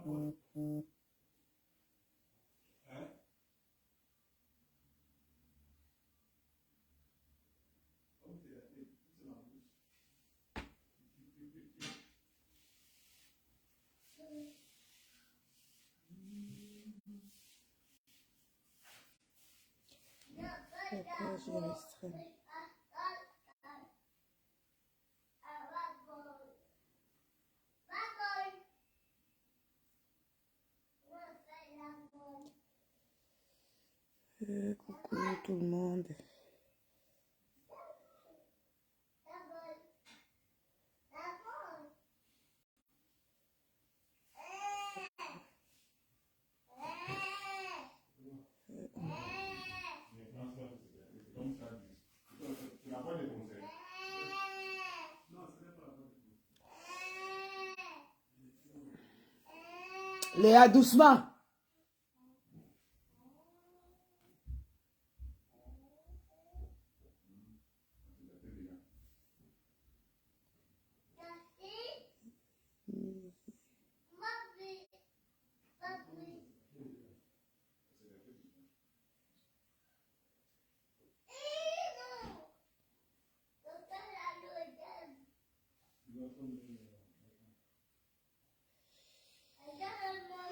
Partage et restreint. Coucou tout le monde. Léa, doucement.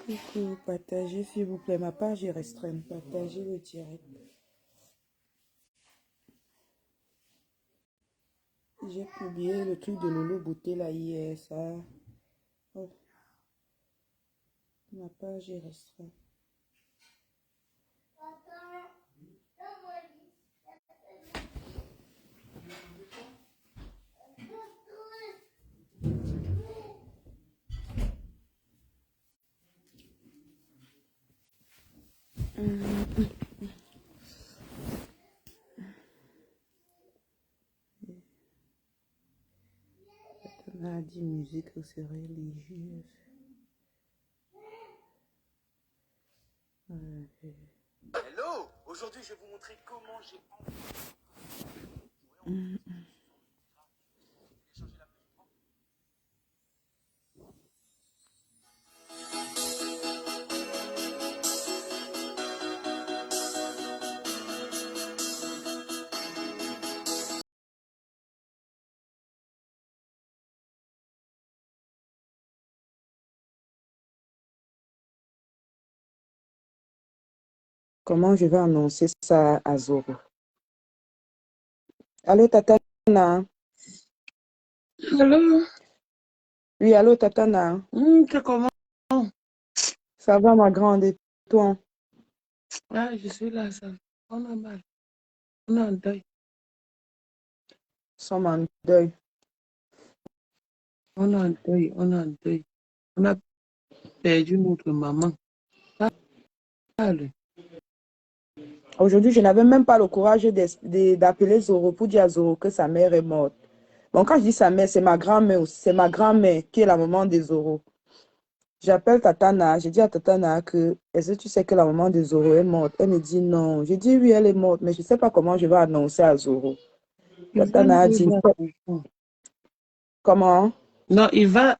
Coucou, partagez s'il vous plaît. Ma page est restreinte. Partagez le direct. J'ai publié le truc de Lolo Beauté là hier. Ça. Oh. Ma page est restreinte. On a dit musique c'est religieuse. Hello, aujourd'hui je vais vous montrer comment j'ai Comment je vais annoncer ça à Zoro? Allô, Tatana? Allô? Oui, allô, Tatana? C'est comment? Ça va, ma grande, et toi? Ah, je suis là, ça. On a mal. On est en deuil. Nous sommes en deuil. On est en deuil. On est en deuil. On a perdu notre maman. Parle. Aujourd'hui, je n'avais même pas le courage d'appeler Zoro pour dire à Zoro que sa mère est morte. Bon, quand je dis sa mère, c'est ma grand-mère aussi. C'est ma grand-mère qui est la maman de Zoro. J'appelle Tatana. Je dis à Tatana que, est-ce que tu sais que la maman de Zoro est morte? Elle me dit non. Je dis oui, elle est morte, mais je ne sais pas comment je vais annoncer à Zoro. Tatana a dit, comment? Non, Ivan.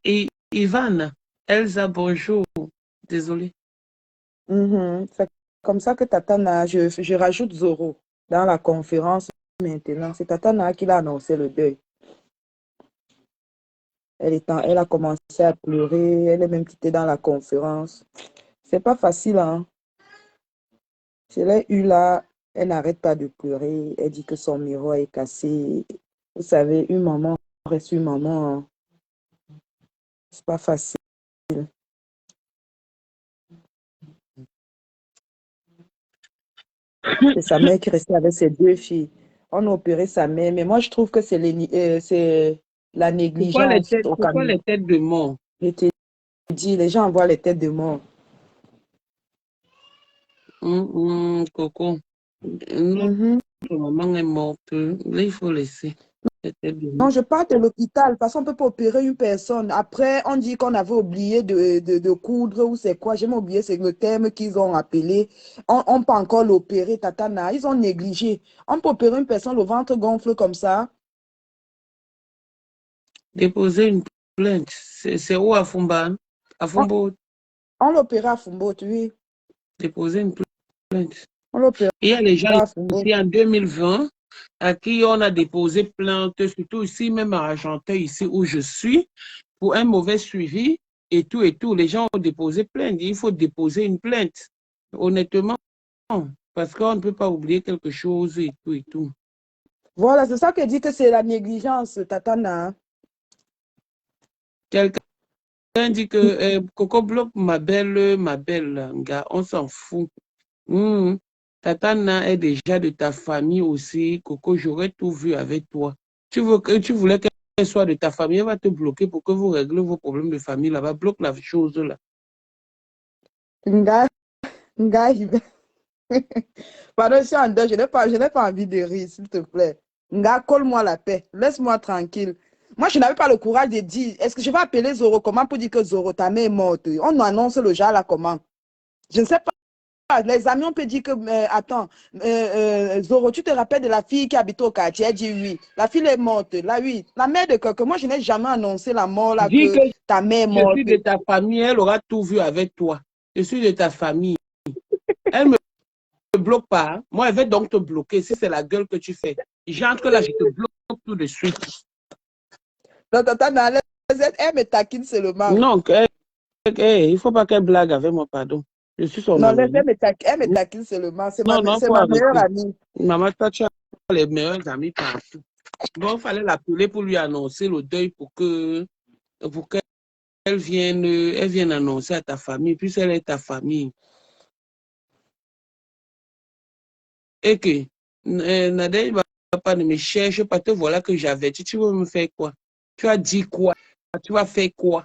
Elsa, bonjour. Désolée. C'est comme ça que Tatana, je rajoute Zoro dans la conférence maintenant. C'est Tatana qui l'a annoncé le deuil. Elle a commencé à pleurer, elle est même quittée dans la conférence. C'est pas facile, hein. Je l'ai eu là, elle n'arrête pas de pleurer. Elle dit que son miroir est cassé. Vous savez, une maman reste une maman, hein. C'est pas facile. C'est sa mère qui restait avec ses deux filles. On a opéré sa mère, mais moi je trouve que c'est la négligence au Pourquoi Cameroun. les têtes de mort? Je te dis, les gens envoient les têtes de mort. Coco. Notre maman est morte. Là, il faut laisser. Non, je parle de l'hôpital parce qu'on ne peut pas opérer une personne. Après, on dit qu'on avait oublié de coudre ou c'est quoi. J'ai même oublié, c'est le terme qu'ils ont appelé. On peut encore l'opérer, Tatana. Ils ont négligé. On peut opérer une personne, le ventre gonfle comme ça. Déposer une plainte. C'est où à Fumban? À Fumbo? On l'opéra à Fumbo, oui. Déposer une plainte. On l'opéra Il y a les gens à Fumbo. ici en 2020 à qui on a déposé plainte, surtout ici, même à Argenteuil, ici où je suis, pour un mauvais suivi et tout et tout. Les gens ont déposé plainte. Il faut déposer une plainte, honnêtement, parce qu'on ne peut pas oublier quelque chose et tout et tout. Voilà, c'est ça que dit que c'est la négligence, Tatana. Quelqu'un dit que Coco bloque ma belle, gars, on s'en fout. Tatana est déjà de ta famille aussi. Coco, j'aurais tout vu avec toi. Tu voulais qu'elle soit de ta famille, elle va te bloquer pour que vous réglez vos problèmes de famille là-bas. Bloque la chose là. Nga, nga, pardon, je suis en deuil, je n'ai pas envie de rire, s'il te plaît. Nga, colle-moi la paix, laisse-moi tranquille. Moi, je n'avais pas le courage de dire, est-ce que je vais appeler Zoro comment pour dire que Zoro, ta mère est morte? On nous annonce le genre là comment? Je ne sais pas. Les amis, on peut dire que, attends, Zoro, tu te rappelles de la fille qui habite au quartier? Elle dit oui. La fille est morte. Là, oui. La mère de quelqu'un. Moi, je n'ai jamais annoncé la mort là, Dis que que ta mère est je morte. suis de ta famille, elle aura tout vu avec toi. Je suis de ta famille. Elle ne me bloque pas. Hein. Moi, elle va donc te bloquer si c'est la gueule que tu fais. J'entre là, je te bloque tout de suite. Donc, elle me taquine seulement. Non, il ne faut pas qu'elle blague avec moi, pardon. Je suis son Non, ami. elle me taquine seulement. C'est Non, il c'est faut ma meilleure arrêter. amie. Maman, toi, tu as les meilleurs amis partout. Bon, il fallait l'appeler pour lui annoncer le deuil pour qu'elle vienne annoncer à ta famille, puisque elle est ta famille. Et que Nadège ne va pas ne me chercher pas, te voilà que j'avais. Tu veux me faire quoi? Tu as dit quoi? Tu vas faire quoi?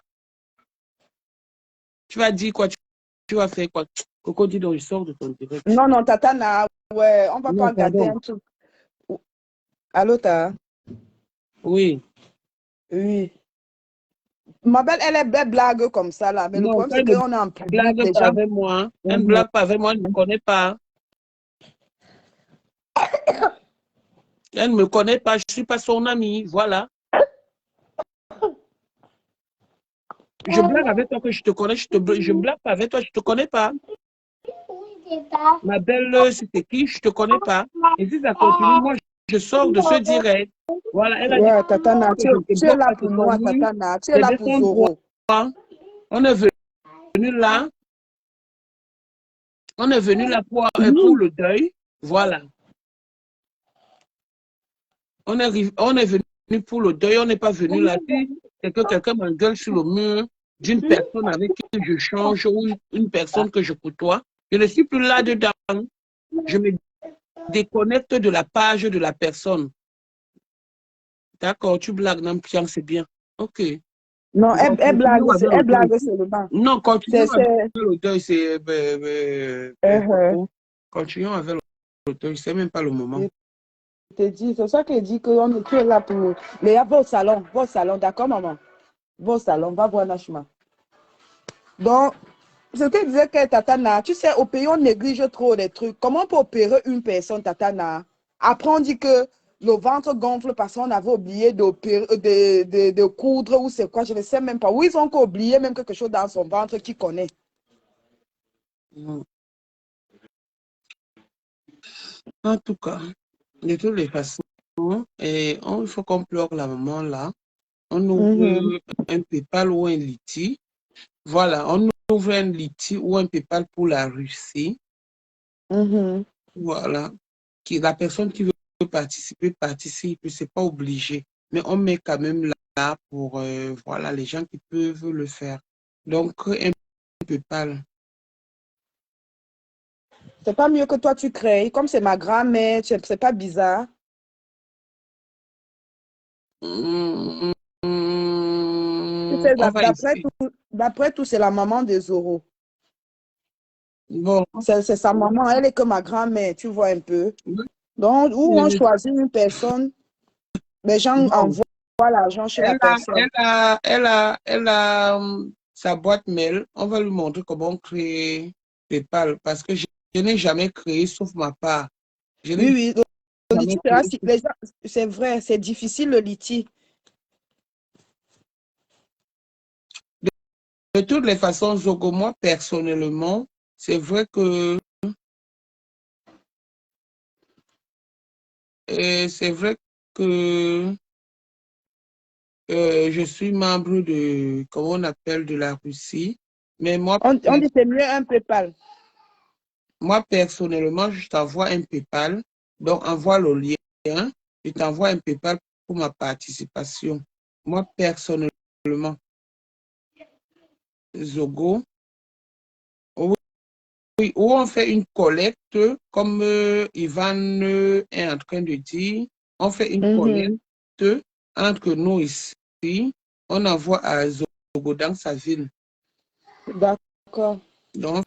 Tu vas dire quoi? Tu vas faire quoi? Coco dit donc, je sors de ton direct. Non, non, Tatana, ouais, on va Non, pas garder pardon. un truc. Allô, Tata? Oui. Oui. Ma belle, elle est belle blague comme ça, là. Mais le Non, problème, c'est elle ne qu'on est en public, blague les pas gens. avec moi. Elle ne Mhm. blague pas avec moi, elle ne me connaît pas. Elle ne me connaît pas, je ne suis pas son amie. Voilà. Je blague avec toi que je te connais, je ne blague pas avec toi, je ne te connais pas. Ma belle, c'était qui? Je ne te connais pas. Et si ça continue, moi, je sors de ce direct. Voilà, elle a dit Ouais, Tatana, que je ne te tu es bloque là pas, pour c'est son moi, nuit, Tatana. Tu es c'est là de pour son droit. Zoro. On est venu là, on est venu là pour le deuil. Voilà. On est venu pour le deuil, on n'est pas venu là. Si c'est que quelqu'un m'engueule sur le mur d'une personne avec qui je change ou une personne que je côtoie, je ne suis plus là-dedans. Je me déconnecte de la page de la personne. D'accord, tu blagues, non, c'est bien. OK. Non, Bon, continuons avec le elle deuil. blague seulement. Non, continuons avec C'est, le deuil, c'est Coco. Continuons avec le deuil, c'est même pas le moment. je te dis, c'est ça qu'elle dit qu'on est là pour. Mais va au salon, d'accord, maman? Va au salon, va voir Nashma. Donc, ce que disait que Tatana, tu sais, au pays, on néglige trop les trucs. Comment on peut opérer une personne, Tatana? Après, on dit que le ventre gonfle parce qu'on avait oublié de coudre ou c'est quoi, je ne sais même pas. Oui, ils ont encore oublié même quelque chose dans son ventre qui connaît. En tout cas, de toutes les façons, il faut qu'on pleure la maman là. On ouvre un PayPal ou un Liti. Voilà, on ouvre un Liti ou un PayPal pour la Russie. Voilà. La personne qui veut participer, participe. C'est pas obligé. Mais on met quand même là pour voilà, les gens qui peuvent le faire. Donc, un PayPal. C'est pas mieux que toi, tu crées. Comme c'est ma grand-mère, c'est pas bizarre. Tu sais, On va essayer. d'après tout, c'est la maman des Zoro. Bon. C'est sa maman, elle est que ma grand-mère, tu vois un peu. Donc, où on choisit une personne, les gens Bon. envoient l'argent chez la personne. Elle a sa boîte mail. On va lui montrer comment créer PayPal parce que je n'ai jamais créé, sauf ma part. Je n'ai Oui, le jamais litige, créé. c'est vrai, c'est difficile le litige. de toutes les façons, Zogo, moi, personnellement, c'est vrai que c'est vrai que je suis membre de, comment on appelle, de la Russie. Mais On dit que c'est mieux un PayPal. moi, personnellement, je t'envoie un PayPal. Donc, envoie le lien. Je t'envoie un PayPal pour ma participation. Moi, personnellement, Zogo, oui, où on fait une collecte, comme Ivan est en train de dire, on fait une collecte entre nous ici. On envoie à Zogo dans sa ville. D'accord. Donc,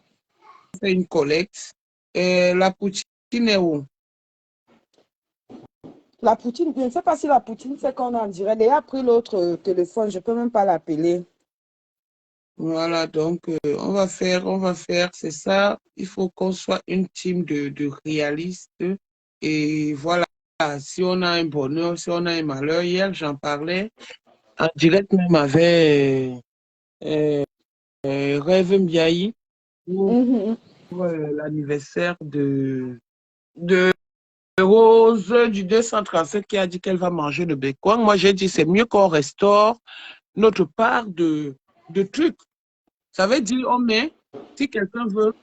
on fait une collecte. La poutine est où? La Poutine, je ne sais pas si la Poutine c'est qu'on en dirait. Elle a pris l'autre téléphone, je ne peux même pas l'appeler. Voilà, donc on va faire, c'est ça. Il faut qu'on soit une team de réalistes. Et voilà, si on a un bonheur, si on a un malheur, hier j'en parlais en direct même avec Rêve Mbiaï pour l'anniversaire de Rose du 237 qui a dit qu'elle va manger le bacon. Moi j'ai dit c'est mieux qu'on restaure notre part de trucs. Ça veut dire, on met, si quelqu'un veut,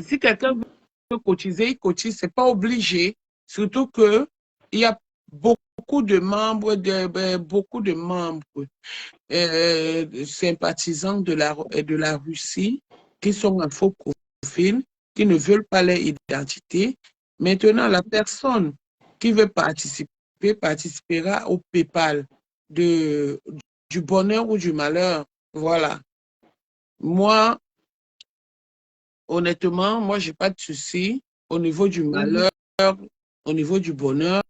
si quelqu'un veut cotiser, il cotise, c'est pas obligé. Surtout que il y a beaucoup de membres, beaucoup de membres sympathisants de la Russie qui sont un faux profil, qui ne veulent pas leur identité. Maintenant, la personne qui veut participer participera au PayPal de, du bonheur ou du malheur. Voilà. Moi, honnêtement, moi, j'ai pas de souci au niveau du malheur, au niveau du bonheur.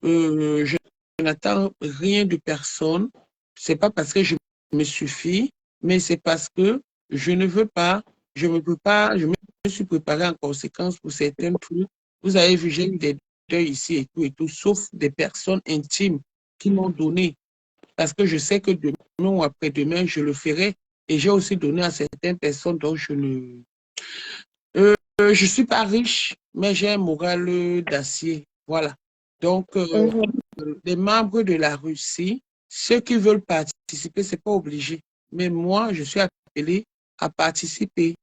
Je n'attends rien de personne. C'est pas parce que je me suffis, mais c'est parce que je ne veux pas, je ne peux pas, je me suis préparé en conséquence pour certains trucs. Vous avez vu, j'ai eu des deuils ici et tout, sauf des personnes intimes qui m'ont donné. Parce que je sais que demain ou après-demain, je le ferai. Et j'ai aussi donné à certaines personnes dont je ne je suis pas riche, mais j'ai un moral d'acier. Voilà. Donc, les membres de la Russie, ceux qui veulent participer, c'est pas obligé. Mais moi, je suis appelé à participer.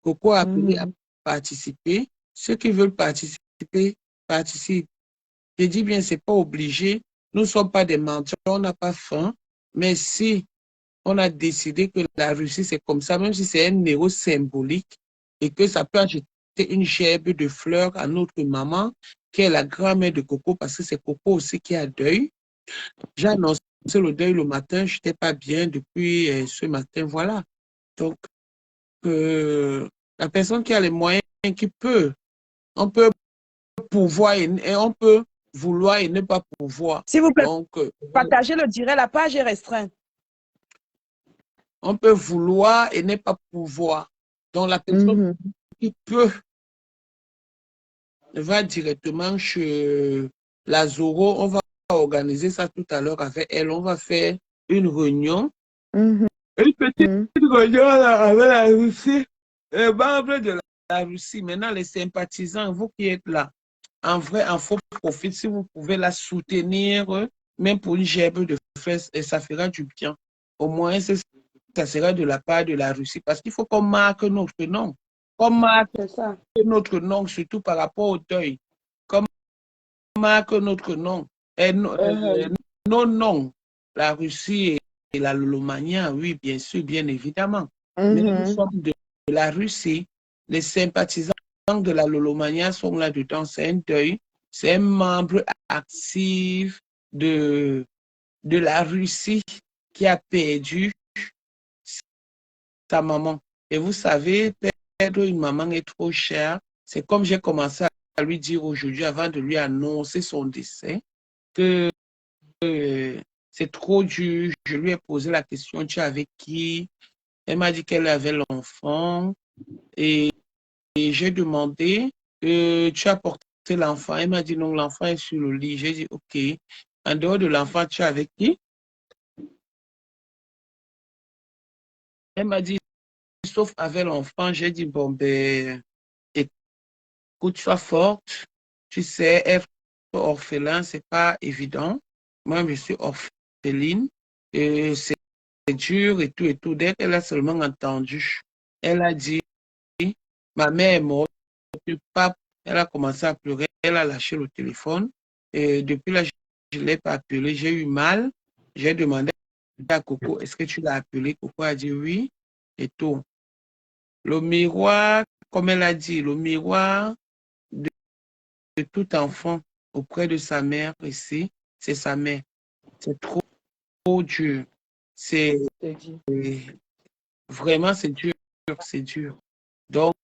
Coco a appelé à participer. Ceux qui veulent participer, participent. Je dis bien, c'est pas obligé. Nous ne sommes pas des menteurs, on n'a pas faim. Mais si on a décidé que la Russie, c'est comme ça, même si c'est un héros symbolique et que ça peut acheter une gerbe de fleurs à notre maman, qui est la grand-mère de Coco, parce que c'est Coco aussi qui a deuil. J'ai annoncé le deuil le matin, je n'étais pas bien depuis ce matin, voilà. Donc, la personne qui a les moyens, qui peut, on peut pouvoir et on peut vouloir et ne pas pouvoir. S'il vous plaît, Donc, partagez le direct, la page est restreinte. on peut vouloir et ne pas pouvoir. Donc, la personne qui peut va directement chez la Zoro. On va organiser ça tout à l'heure avec elle. On va faire une réunion. Une petite réunion avec la Russie. Les membres de la Russie. Maintenant, les sympathisants, vous qui êtes là, en vrai, en faux profil, si vous pouvez la soutenir, même pour une gerbe de fesses, et ça fera du bien. Au moins, ça sera de la part de la Russie. Parce qu'il faut qu'on marque notre nom. Qu'on marque notre nom, surtout par rapport au deuil. Qu'on marque notre nom. Non, non. La Russie et la Lolomania, oui, bien sûr, bien évidemment. Mais nous sommes de la Russie. Les sympathisants de la Lolomania sont là-dedans. C'est un deuil. C'est un membre actif de la Russie qui a perdu sa maman. Et vous savez, perdre une maman est trop cher. C'est comme j'ai commencé à lui dire aujourd'hui, avant de lui annoncer son décès, que c'est trop dur. Je lui ai posé la question, tu es avec qui? Elle m'a dit qu'elle avait l'enfant. Et j'ai demandé, tu as porté l'enfant? Elle m'a dit non, l'enfant est sur le lit. J'ai dit, OK. En dehors de l'enfant, tu es avec qui? Elle m'a dit, sauf avec l'enfant, j'ai dit, bon, ben, écoute, sois forte. Tu sais, être orphelin, c'est pas évident. Moi, je suis orpheline et c'est dur et tout et tout. Dès qu'elle a seulement entendu, elle a dit, ma mère est morte. Pas, elle a commencé à pleurer, elle a lâché le téléphone. Et depuis là, je ne l'ai pas appelée. J'ai eu mal. J'ai demandé à Coco, est-ce que tu l'as appelé? Coco a dit oui et tout. Le miroir, comme elle a dit, le miroir de tout enfant auprès de sa mère ici, c'est sa mère. C'est trop dur. C'est C'est dit. vraiment, c'est dur, c'est dur. Donc,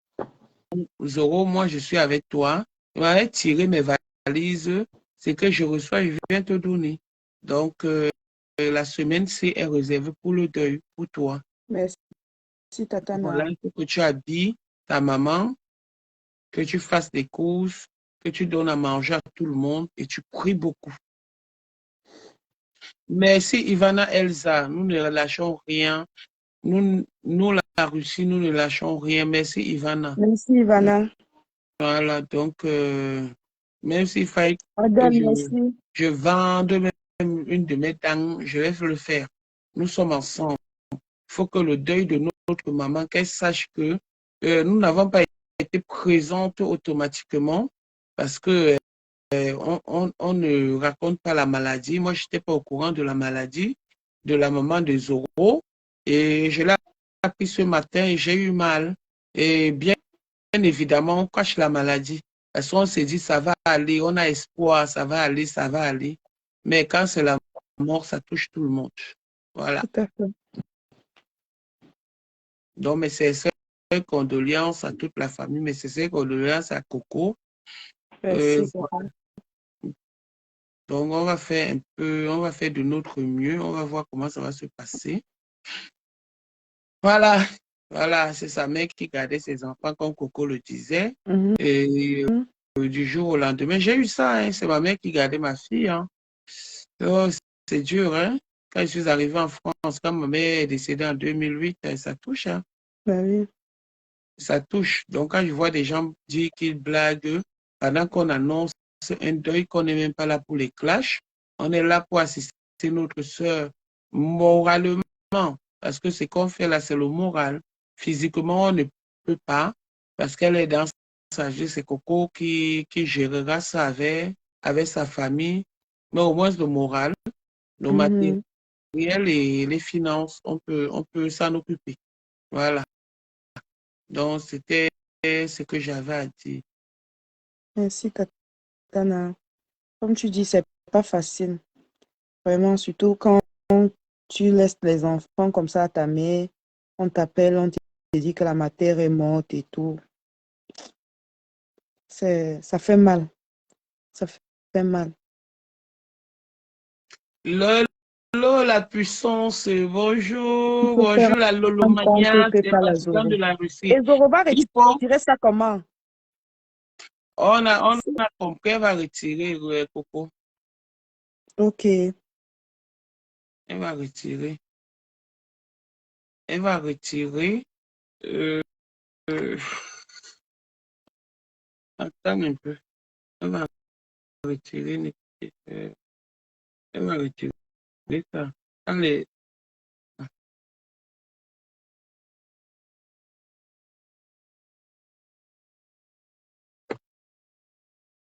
Zoro, moi, je suis avec toi. Je m'avais tiré mes valises. Ce que je reçois, je viens te donner. Donc, la semaine-ci est réservée pour le deuil, pour toi. Merci, Tatana. Voilà, il faut que tu habilles ta maman, que tu fasses des courses, que tu donnes à manger à tout le monde et tu pries beaucoup. Merci, Ivana Elsa. Nous ne lâchons rien. Nous, la Russie, nous ne lâchons rien. Merci, Ivana. Merci, Ivana. Voilà, donc, même s'il fallait que Adèle, merci. je vende même une de mes dents, je vais le faire. Nous sommes ensemble. Il faut que le deuil de notre maman, qu'elle sache que nous n'avons pas été présentes automatiquement parce que on ne raconte pas la maladie. Moi, je n'étais pas au courant de la maladie de la maman de Zoro et je l'ai appris ce matin et j'ai eu mal. Et bien évidemment, on cache la maladie. Parce qu'on s'est dit, ça va aller, on a espoir, ça va aller, ça va aller. Mais quand c'est la mort, ça touche tout le monde. Voilà. Tout à fait. Donc, mais c'est condoléances à toute la famille, mais c'est condoléances à Coco. Merci, Voilà. Donc, on va faire un peu, on va faire de notre mieux, on va voir comment ça va se passer. Voilà, voilà, c'est sa mère qui gardait ses enfants, comme Coco le disait. Et du jour au lendemain, j'ai eu ça, hein, c'est ma mère qui gardait ma fille. Hein. Oh, c'est dur, hein. Quand je suis arrivé en France, quand ma mère est décédée en 2008, ça touche, hein. Ben oui. Ça touche. Donc, quand je vois des gens dire qu'ils blaguent, pendant qu'on annonce un deuil, qu'on n'est même pas là pour les clashs, on est là pour assister notre soeur moralement. Parce que ce qu'on fait là, c'est le moral. Physiquement, on ne peut pas, parce qu'elle est dans sa vie. C'est Coco qui gérera ça avec sa famille. Mais au moins, le moral, le matériel et les finances, on peut s'en occuper. Voilà. Donc, c'était ce que j'avais à dire. Merci, Tatana. Comme tu dis, c'est pas facile. Vraiment, surtout quand tu laisses les enfants comme ça à ta mère, on t'appelle, on te dit que la matière est morte et tout. Ça fait mal. Ça fait mal. La puissance, Il bonjour, faut faire bonjour la un compte au Lolomania, c'est PayPal à Vatican Zoro. de la Russie. Et Zoro va Il faut, retirer ça comment? on a compris, elle va retirer, Coco. Ok. Elle va retirer. Elle va retirer. Euh, euh, attends un peu. Elle va retirer. euh, Elle va retirer ça. Allez.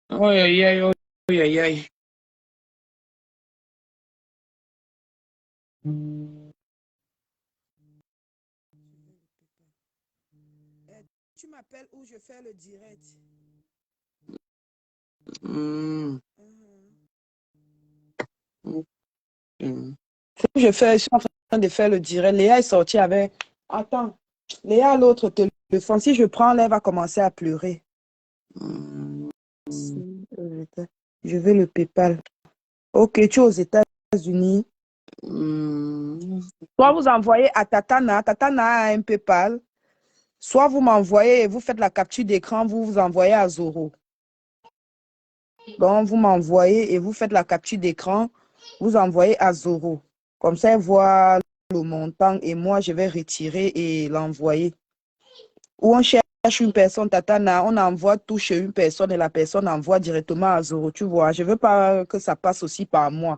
Aïe, aïe, aïe, aïe, aïe, aïe. Tu m'appelles ou je fais le direct? Hmm, Je suis en train de faire le direct. Léa est sortie avec. Attends. Léa a l'autre téléphone. Si je prends, elle va commencer à pleurer. hmm, Je veux le PayPal. Ok, tu es aux États-Unis. hmm. Soit vous envoyez à Tatana. Tatana a un PayPal. Soit vous m'envoyez et vous faites la capture d'écran, vous vous envoyez à Zoro. Donc, vous m'envoyez et vous faites la capture d'écran, vous envoyez à Zoro. Comme ça, elle voit le montant et moi, je vais retirer et l'envoyer. Ou on cherche une personne, Tatana, on envoie tout chez une personne et la personne envoie directement à Zoro, tu vois. Je ne veux pas que ça passe aussi par moi.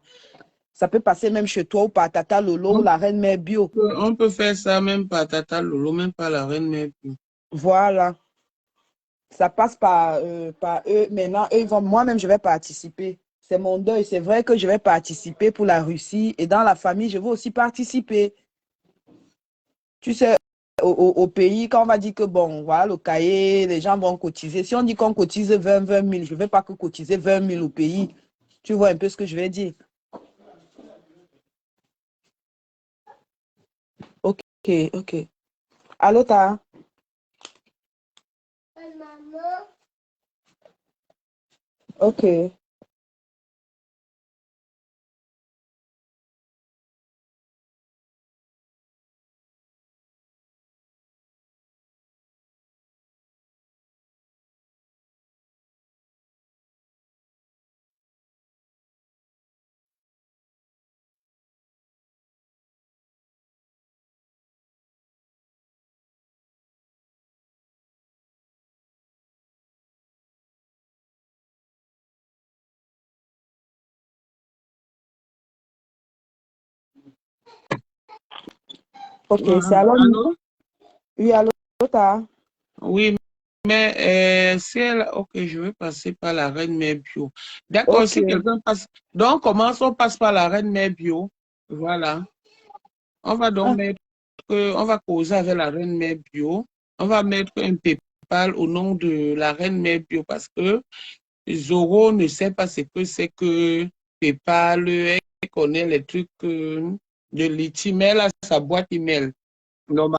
Ça peut passer même chez toi ou par Tata Lolo ou la reine mère bio. On peut faire ça même par Tata Lolo, même par la reine mère bio. Voilà. Ça passe par eux. Maintenant, eux, ils vont, moi-même, je vais participer. C'est mon deuil. C'est vrai que je vais participer pour la Russie. Et dans la famille, je veux aussi participer. Tu sais, au pays, quand on va dire que, bon, voilà, le cahier, les gens vont cotiser. Si on dit qu'on cotise 20 000, je ne vais pas que cotiser 20 000 au pays. Tu vois un peu ce que je vais dire. Ok, ok. Allô, ta? Ok. Ok, c'est alors. Allô? Oui, allô, ta? Oui, mais si elle... Ok, je vais passer par la reine mère bio. D'accord, Ok. si quelqu'un passe... Donc, on passe par la reine mère bio. Voilà. On va donc Ah, mettre... On va causer avec la reine mère bio. On va mettre un PayPal au nom de la reine mère bio parce que Zoro ne sait pas ce que c'est que PayPal. Elle connaît les trucs de l'email à sa boîte email. Normalement,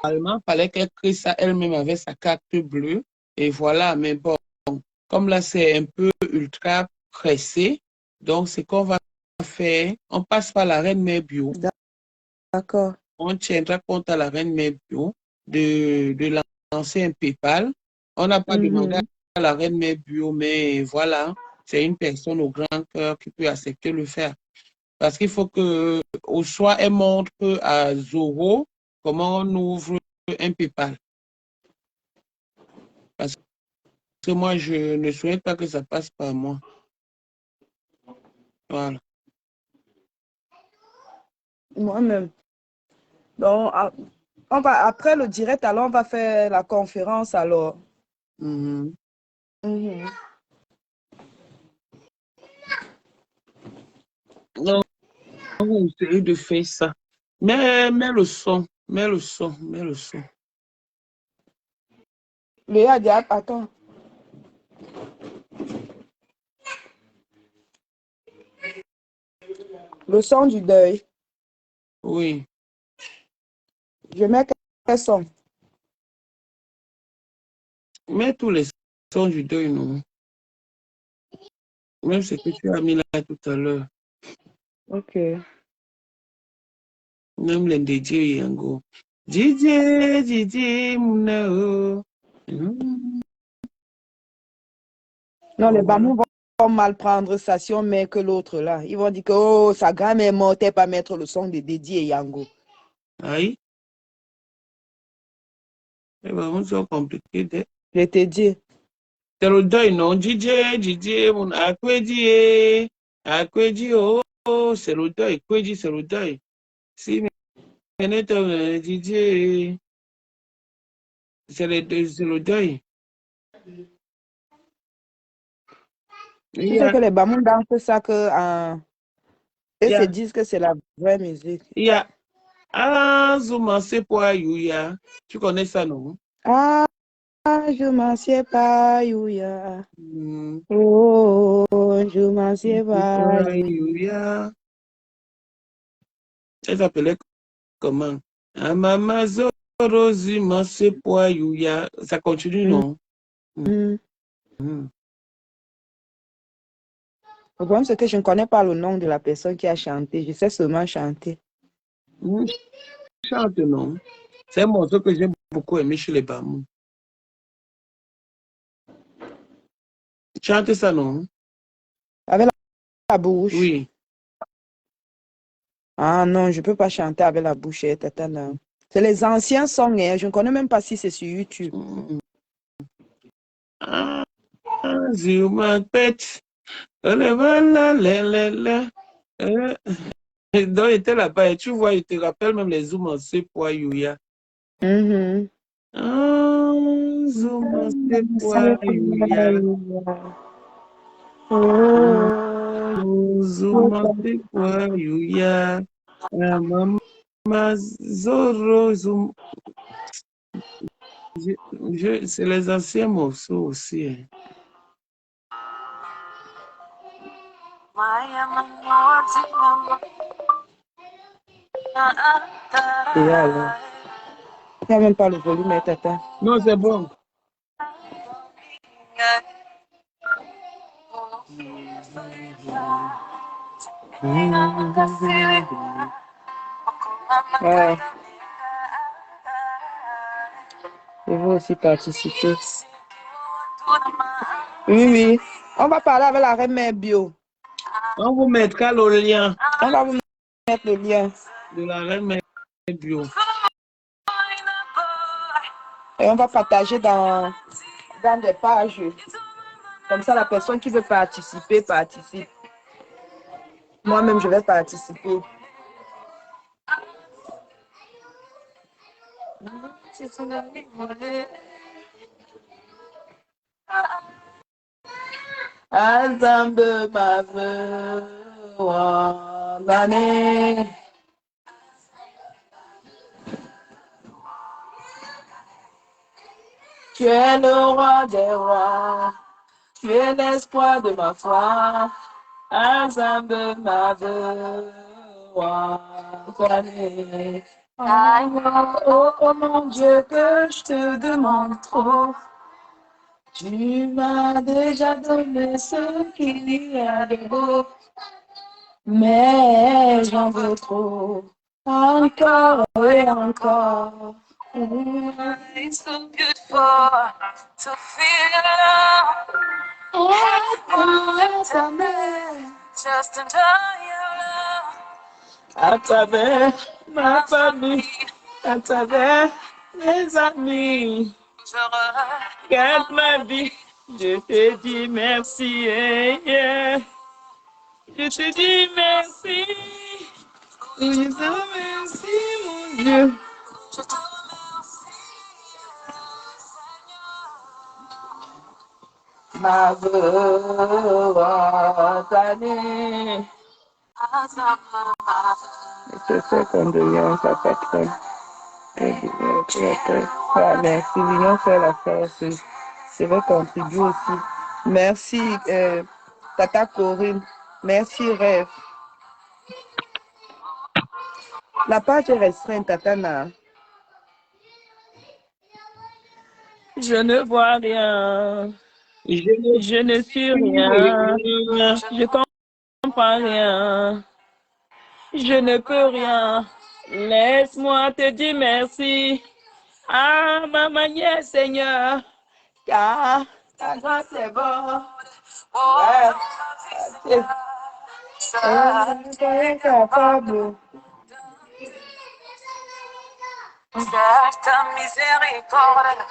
il fallait qu'elle crée ça elle-même avec sa carte bleue. Et voilà, mais bon, comme là, c'est un peu ultra pressé, donc ce qu'on va faire, on passe par la reine mère bio. d'accord. On tiendra compte à la reine mère bio de lancer un PayPal. On n'a pas demandé Mhm. à la reine mère bio, mais voilà, c'est une personne au grand cœur qui peut accepter le faire. Parce qu'il faut que, au soit, elle montre à Zoro comment on ouvre un PayPal. Parce que moi, je ne souhaite pas que ça passe par moi. Voilà. Moi-même. Donc, on va, après le direct, alors on va faire la conférence alors. Mhm. Mhm. Donc, on va essayer de faire ça. Mais le son, mais le son, mais le son. Léa dit, attends. Le son du deuil. Oui. Je mets quel son? Mais tous les sons du deuil, non. Même ce que tu as mis là tout à l'heure. Ok. Même les DJ Yango. DJ, DJ, Mounao. Non, les Bon, voilà. Bamous vont mal prendre ça si on met que l'autre là. Ils vont dire que oh, sa grand-mère est morte, elle pas mettre le son de Dédi et Yango. Aïe. C'est vraiment so compliqué. Je te dis. C'est le deuil, non? DJ, DJ, mon Akweji, Akweji, oh, oh, c'est le deuil. Kweji, c'est le deuil. Si, mais DJ, c'est le deuil. Il Tu y sais a, que les Bamous dansent ça que il eux y se a, disent que c'est la vraie musique. il y a, ah, Zuma, c'est pour Yuya. Tu connais ça, non? Ah, je m'en sais pas, Youya. Hmm, Oh, je m'en sais c'est pas, pour Youya. Yuya. Ça s'appelait comment? Ah, Mama Zoro, Zuma, c'est pour Yuya. Ça continue, non? Hmm, Mhm. hmm. Le problème, c'est que je ne connais pas le nom de la personne qui a chanté. Je sais seulement chanter. Hmm, chante, non? C'est un morceau que j'ai beaucoup aimé chez les Bamou. Chante ça, non? Avec la bouche. Oui. Ah non, je ne peux pas chanter avec la bouche, tata, là. C'est les anciens sons, hein. Je ne connais même pas si c'est sur YouTube. Ah, sur ma tête. Donc, il était là-bas et tu vois, il te rappelle même les zooms en C pour Youya. Mhm. Ah, zoom en C pour Youya. Zoom en C pour Youya. Maman Zoro, zoom. C'est les anciens morceaux aussi, hein. Et alors? Il n'y a même pas le volume, hein, tata. Non, c'est bon. Ouais. Je veux aussi participer. Oui, oui. On va parler avec la reine bio. On vous mettra le lien On va vous mettre le lien. de la reine bio. Et on va partager dans des pages. Comme ça, la personne qui veut participer, participe. Moi-même, je vais participer. Azambe mave wangane. Tu es le roi des rois. Tu es l'espoir de ma foi. Azambe mave wangane. Oh mon Dieu, que je te demande trop. Tu m'as déjà donné ce qu'il y a de beau, mais j'en veux trop, encore et encore. It's so beautiful to feel just enjoy your love. À travers ma famille, à travers mes amis, je regarde ma vie, je te dis merci, yeah. Je te dis merci, oui, je te remercie, mon Dieu. Je te remercie, ma année. Je te fais condoléances à patronne. Merci, l'union fait la force. Je vais contribuer aussi. Merci, Tata Corinne. Merci, Rêve. La page est restreinte, Tatana. Je ne vois rien. Je ne suis rien. Je comprends rien. Je ne peux rien. Laisse-moi te dire merci. À ma manière, Seigneur. Car ta grâce est bonne. Ouais. Tu es capable. Ta miséricorde,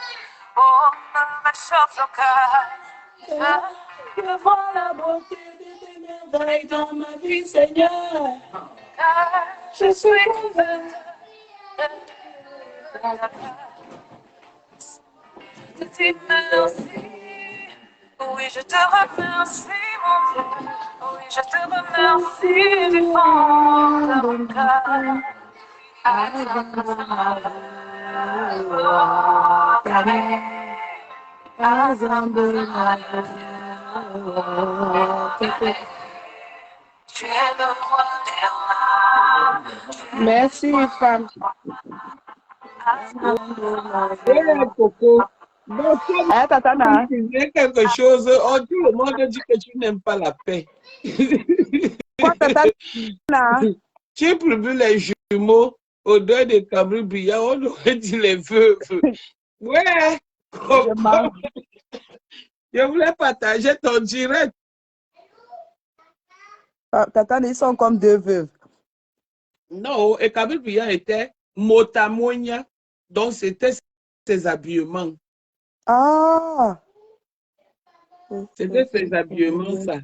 oh, me chauffe le cœur. Je vois la beauté de tes merveilles dans ma vie, Seigneur. Je suis convaincu de tes merci. Oui, je te remercie, mon Dieu. Oui, je te remercie du fond de mon cœur. Merci, femme. Coco. Donc, Hein, Tatana? tu disais quelque chose, tout le monde dit que tu n'aimes pas la paix. Quoi, Tatana? Tu prévu les jumeaux au deuil de Cabri Brillant, on aurait dit les veuves. Ouais, Coco. Je voulais partager ton direct. Tatana, ils sont comme deux veuves. Non, et Kabir Bia était Motamonia, donc c'était ses habillements. Ah! C'était ses habillements, ça.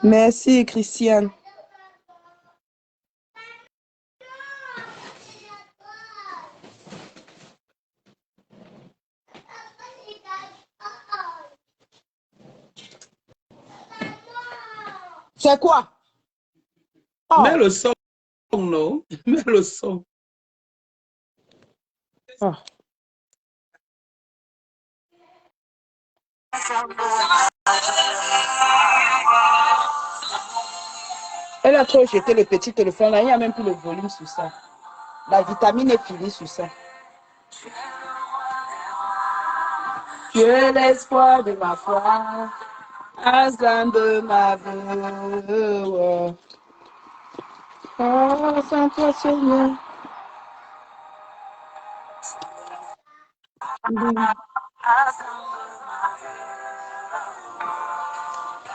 Merci, Christiane. C'est quoi? Oh. Mets le son, non? Mets le son. Oh. Elle a trop jeté le petit téléphone là, il n'y a même plus le volume sur ça. La vitamine est finie sur ça. Tu es l'espoir de ma foi, Aslan de ma vie. Oh, sans toi, Seigneur.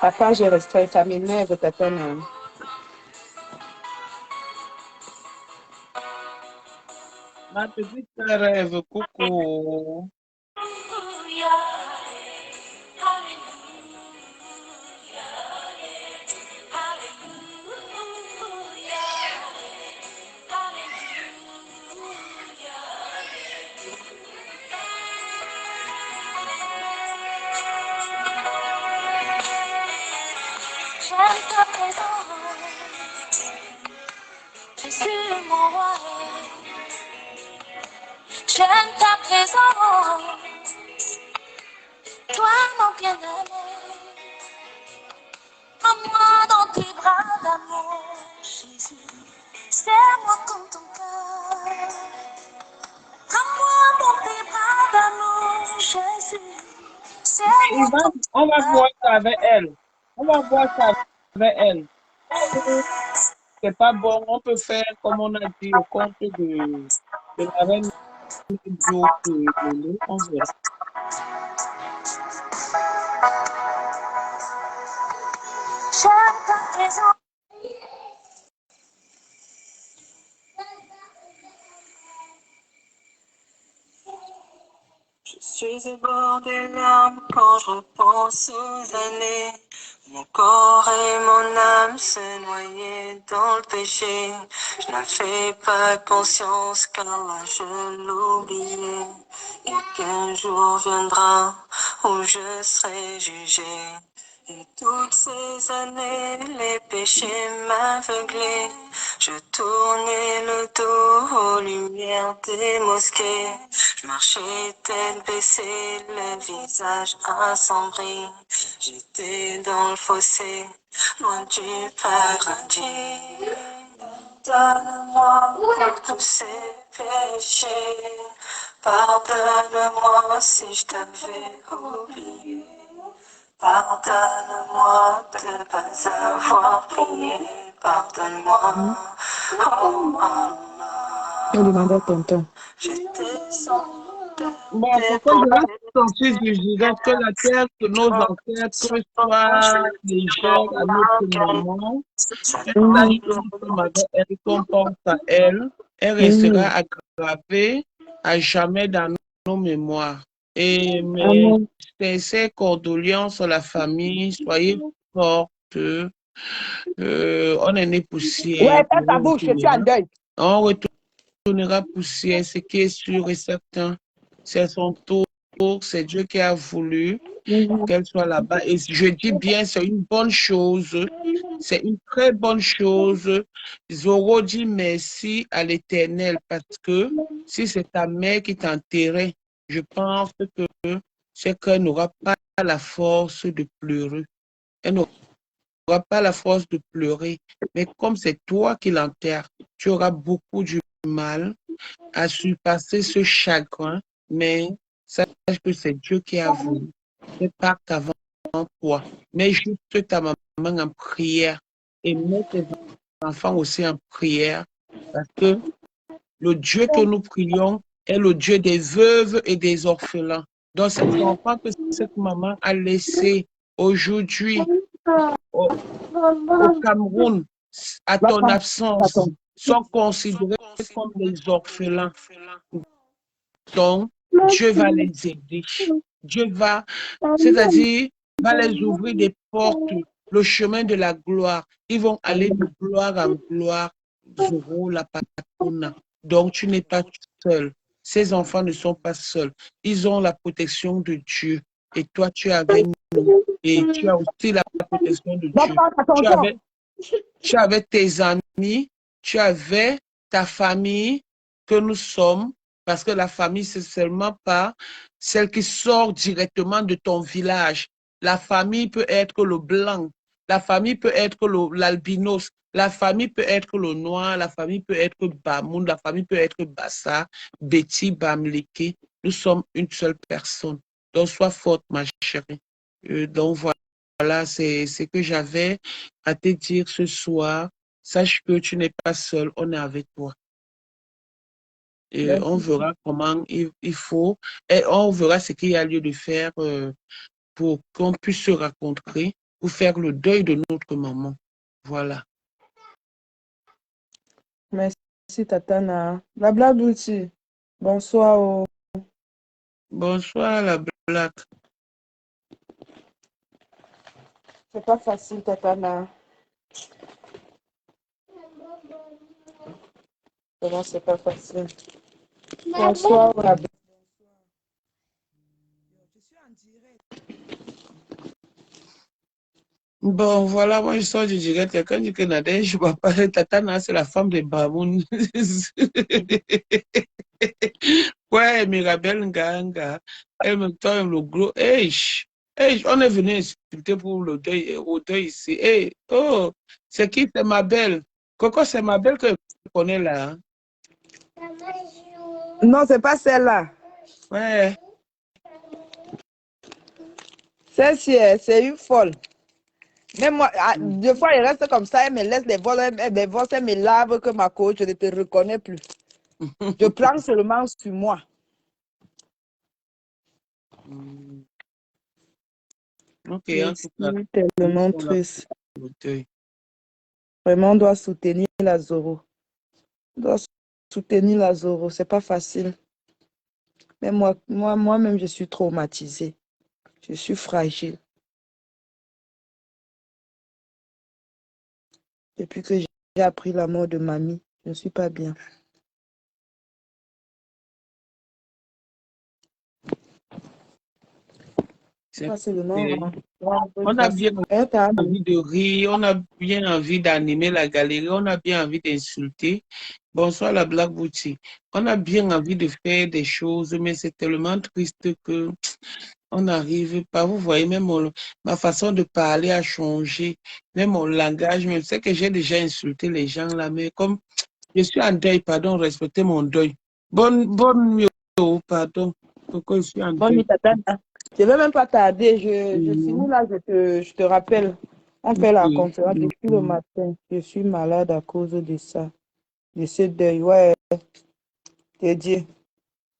Papa, je resterai, ça m'énerve, ta peine. Ma petite rêve, coucou. J'aime ta présence, Jésus mon roi. J'aime ta présence, toi mon bien-aimé. Prends-moi dans tes bras d'amour, Jésus. Serre-moi comme ton cœur. Prends-moi dans tes bras d'amour, Jésus. Serre-moi comme ton On va cœur. voir ça avec elle. On va voir ça avec elle. C'est pas bon. On peut faire, comme on a dit, au compte de la reine Joe Lolo. On verra. J'aime ta présence. Je suis au bord des larmes quand je repense aux années. Mon corps et mon âme se noyaient dans le péché. Je n'avais pas conscience qu'Allah je l'oubliais. Et qu'un jour viendra où je serai jugé. Et toutes ces années, les péchés m'aveuglaient. Je tournais le dos aux lumières des mosquées. Je marchais tête baissée, le visage assombri. J'étais dans le fossé, loin du paradis. Pardonne-moi pour tous ces péchés. Pardonne-moi si je t'avais oublié. Pardonne-moi de ne pas avoir prié. Pardonne-moi, oh Allah. Je demande à tonton. J'étais sans Bon, pourquoi je reste sortir du jugement que la terre que nos ancêtres soient légère à notre moment. Et sache que nous sommes avec elle, qu'on pense à elle. Elle restera aggravée à jamais dans nos mémoires. Et mes Amen. sincères condoléances à la famille. Soyez fortes. On est né poussière. Ouais, fais ta bouche, je suis en deuil. On retournera poussière, ce qui est sûr et certain. C'est son tour, c'est Dieu qui a voulu qu'elle soit là-bas. Et je dis bien, c'est une bonne chose. C'est une très bonne chose. Zoro dit merci à l'Éternel parce que si c'est ta mère qui t'enterrait, je pense que c'est qu'elle n'aura pas la force de pleurer. Elle n'aura pas la force de pleurer. Mais comme c'est toi qui l'enterres, tu auras beaucoup du mal à surpasser ce chagrin, mais sache que c'est Dieu qui a voulu. C'est pas qu'avant toi. Mets juste ta maman en prière et mets tes enfants aussi en prière parce que le Dieu que nous prions est le Dieu des veuves et des orphelins. Donc, ces enfants que cette maman a laissés aujourd'hui au Cameroun, à Va ton prendre ça, absence, ton- sont considérés comme des orphelins. Donc, Dieu va les aider. Dieu va, c'est-à-dire, va les ouvrir des portes, le chemin de la gloire. Ils vont aller de gloire en gloire, Zoro, la patronne. Donc, tu n'es pas seul. Ces enfants ne sont pas seuls. Ils ont la protection de Dieu. Et toi, tu es avec nous. Et tu as aussi la protection de Va Dieu. prendre ta Tu tonton. avais, tu avais tes amis, tu avais ta famille que nous sommes, parce que la famille, c'est seulement pas celle qui sort directement de ton village. La famille peut être le blanc, la famille peut être l'albinos, la famille peut être le noir, la famille peut être Bamoun, la famille peut être Bassa, Betty, Bamleke. Nous sommes une seule personne. Donc, sois forte, ma chérie. Donc, voilà, c'est ce que j'avais à te dire ce soir. Sache que tu n'es pas seul, on est avec toi. Et on Merci. verra comment il faut, et on verra ce qu'il y a lieu de faire pour qu'on puisse se rencontrer, pour faire le deuil de notre maman. Voilà. Merci, Tatana. La blague aussi. Bonsoir. Bonsoir, la blague. C'est pas facile, Tatana. Vraiment, c'est pas facile. Bonsoir, la blague. Je suis en direct. Bon, voilà, moi je sors du direct. Quelqu'un dit que Nadège, je ne vois pas. Tatana, c'est la femme de Bamoun. Ouais, Mirabel Nganga. Elle me donne le gros. Hey, hey, on est venu insulter pour le deuil, au deuil ici. Hey, oh, c'est qui? C'est ma belle. Coco, c'est ma belle que je connais là. Hein? Non, c'est pas celle-là. Ouais. Celle-ci, c'est une folle. Même moi, deux fois, elle reste comme ça, elle me laisse les vols, elle me lave que ma coach, je ne te reconnais plus. Je prends seulement sur moi. Ok, Je en tout cas, suis nous tellement sommes là triste. pour le deuil. Vraiment, on doit soutenir la Zoro. On doit soutenir la Zoro. C'est pas facile. Mais moi-même, je suis traumatisée. Je suis fragile. Depuis que j'ai appris la mort de mamie, je ne suis pas bien. C'est Ça, c'est le nom. c'est- On a bien envie de rire, on a bien envie d'animer la galerie, on a bien envie d'insulter. Bonsoir la Black Boutique. On a bien envie de faire des choses, mais c'est tellement triste que on n'arrive pas. Vous voyez, même ma façon de parler a changé, même mon langage, même c'est que j'ai déjà insulté les gens là, mais comme je suis en deuil, pardon, respectez mon deuil. Bonne nuit, oh, pardon. Pourquoi je suis en Bonne deuil? nuit, Tata. Je ne vais même pas tarder. Je finis Mhm. là, je te rappelle. On fait la Ok. conférence depuis le Mhm. matin. Je suis malade à cause de ça. De ce deuil. Ouais, t'es dit.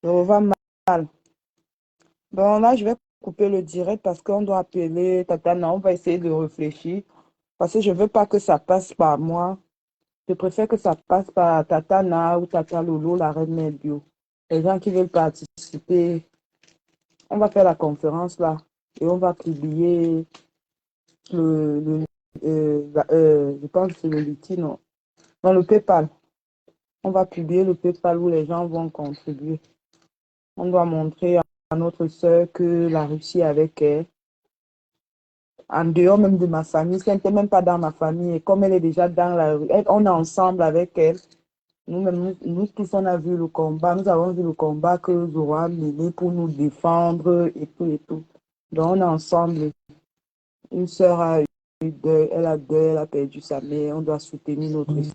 Je revois mal. Bon, là, je vais couper le direct parce qu'on doit appeler Tatana. On va essayer de réfléchir. Parce que je ne veux pas que ça passe par moi. Je préfère que ça passe par Tatana ou Tata Lolo, la reine mère bio. Les gens qui veulent participer, on va faire la conférence là et on va publier je pense que c'est le Liti, non. Non, le PayPal. On va publier le PayPal où les gens vont contribuer. On doit montrer à notre sœur que la Russie est avec elle. En dehors même de ma famille, si elle n'était même pas dans ma famille, et comme elle est déjà dans la rue, on est ensemble avec elle. Nous tous, on a vu le combat, nous avons vu le combat que Zoro a mené pour nous défendre et tout et tout. Donc, on est ensemble. Une sœur a eu deuil, elle a perdu sa mère, on doit soutenir notre sœur.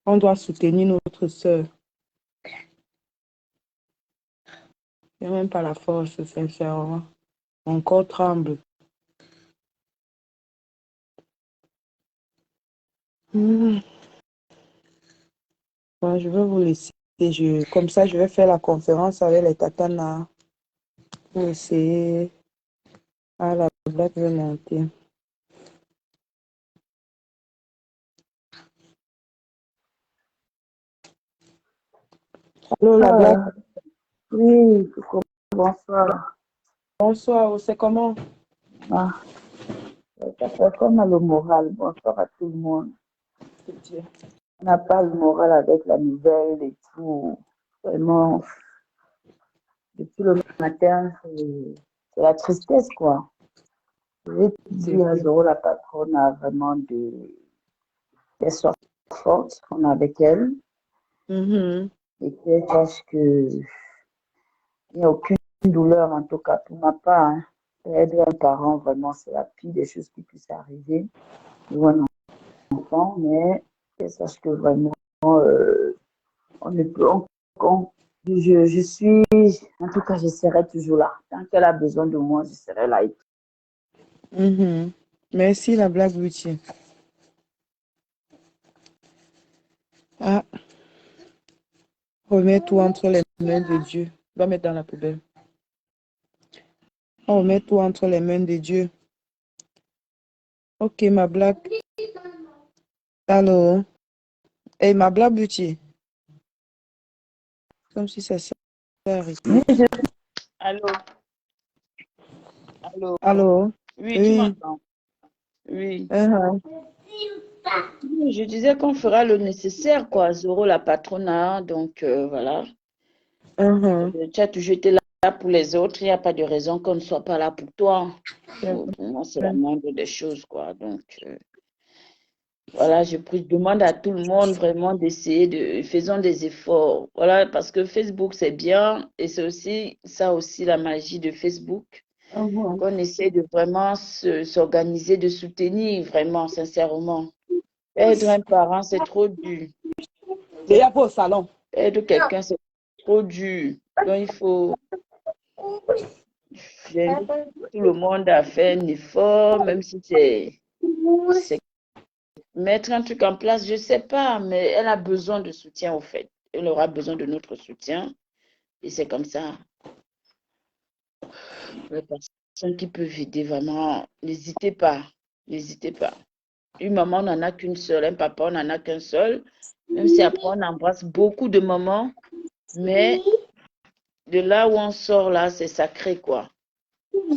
On doit soutenir notre sœur. Il n'y a même pas la force, sincèrement. Mon corps tremble. Hmm. Bon, je vais vous laisser. Comme ça, je vais faire la conférence avec les tatanas pour essayer. Ah, la blague va monter. Allô, la blague. Oui, coucou, bonsoir. Bonsoir, c'est comment? Ah, ta personne a le moral. Bonsoir à tout le monde. On n'a pas le moral avec la nouvelle et tout. Vraiment, depuis le matin, c'est la tristesse, quoi. Je vais te C'est dire, vrai. Zoro, la patronne a vraiment qu'elle soit forte, on est avec elle, Mhm. et qu'elle sache que il n'y a aucune douleur, en tout cas pour ma part. Hein. Perdre un parent, vraiment, c'est la pire des choses qui puissent arriver. Ou un enfant, mais qu'elle sache que vraiment, on ne peut, je suis, en tout cas, je serai toujours là. Tant qu'elle a besoin de moi, je serai là. Mhm. Merci, la blague, Lucie. Ah, remets tout entre les mains de Dieu. Va mettre dans la poubelle. Remets tout entre les mains de Dieu. Ok, ma blague. Allô? Hey, ma blague, Lucie. Comme si ça s'est arrêté. Oui, Allô, allô. Allô? Oui, tu Oui. m'entends? Oui. Uh-huh. Oui, je disais qu'on fera le nécessaire, quoi. Zoro, la patronne, donc voilà. Uh-huh. Tu as toujours été là pour les autres. Il n'y a pas de raison qu'on ne soit pas là pour toi. Pour moi, c'est la moindre des choses, quoi. Donc, voilà, demande à tout le monde vraiment d'essayer faisons des efforts. Voilà, parce que Facebook, c'est bien. Et c'est aussi, ça aussi, la magie de Facebook. Uh-huh. Qu'on essaie de vraiment s'organiser, de soutenir vraiment, sincèrement. Perdre un parent, c'est trop dur. Déjà pas au salon. Perdre quelqu'un, c'est trop dur. Donc, j'invite tout le monde à faire un effort, même si c'est mettre un truc en place, je ne sais pas, mais elle a besoin de soutien, au fait. Elle aura besoin de notre soutien. Et c'est comme ça. Les personnes qui peuvent aider, vraiment, n'hésitez pas. N'hésitez pas. Une maman, on n'en a qu'une seule. Un papa, on n'en a qu'un seul. Même si après, on embrasse beaucoup de mamans. Mais de là où on sort, là, c'est sacré, quoi.